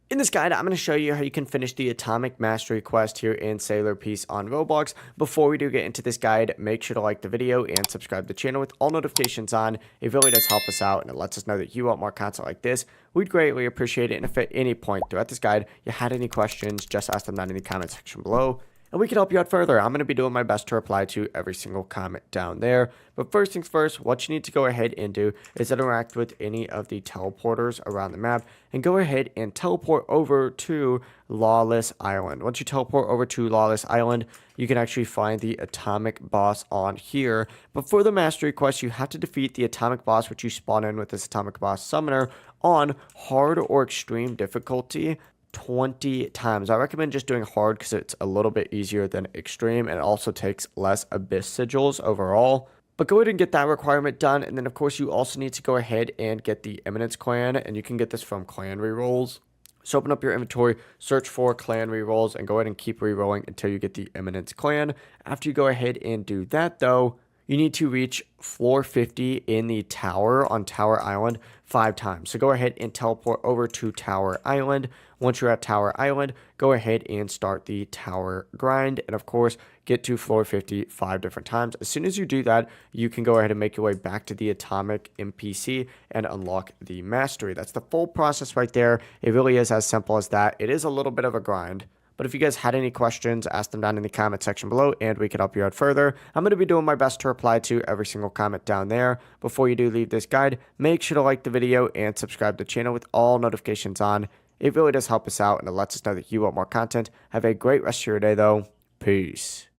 In this guide, I'm going to show you how you can finish the Atomic Mastery quest here in Sailor Peace on Roblox. Before we do get into this guide, make sure to like the video and subscribe to the channel with all notifications on. It really does help us out and it lets us know that you want more content like this. We'd greatly appreciate it. And if at any point throughout this guide you had any questions, just ask them down in the comment section below, and we can help you out further. I'm going to be doing my best to reply to every single comment down there. But first things first, what you need to go ahead and do is interact with any of the teleporters around the map and go ahead and teleport over to Lawless Island. Once you teleport over to Lawless Island, you can actually find the atomic boss on here. But for the mastery quest, you have to defeat the atomic boss, which you spawn in with this atomic boss summoner on hard or extreme difficulty 20 times. I recommend just doing hard because it's a little bit easier than extreme and it also takes less abyss sigils overall. But go ahead and get that requirement done. And then of course you also need to go ahead and get the Eminence clan, and you can get this from clan rerolls. So open up your inventory, search for clan rerolls, and go ahead and keep rerolling until you get the Eminence clan. After you go ahead and do that though, you need to reach floor 50 in the tower on Tower Island 5 times. So go ahead and teleport over to Tower Island. Once you're at Tower Island, go ahead and start the tower grind. And of course, get to floor 50 5 different times. As soon as you do that, you can go ahead and make your way back to the Atomic NPC and unlock the mastery. That's the full process right there. It really is as simple as that. It is a little bit of a grind. But if you guys had any questions, ask them down in the comment section below and we can help you out further. I'm going to be doing my best to reply to every single comment down there. Before you do leave this guide, make sure to like the video and subscribe to the channel with all notifications on. It really does help us out and it lets us know that you want more content. Have a great rest of your day though. Peace.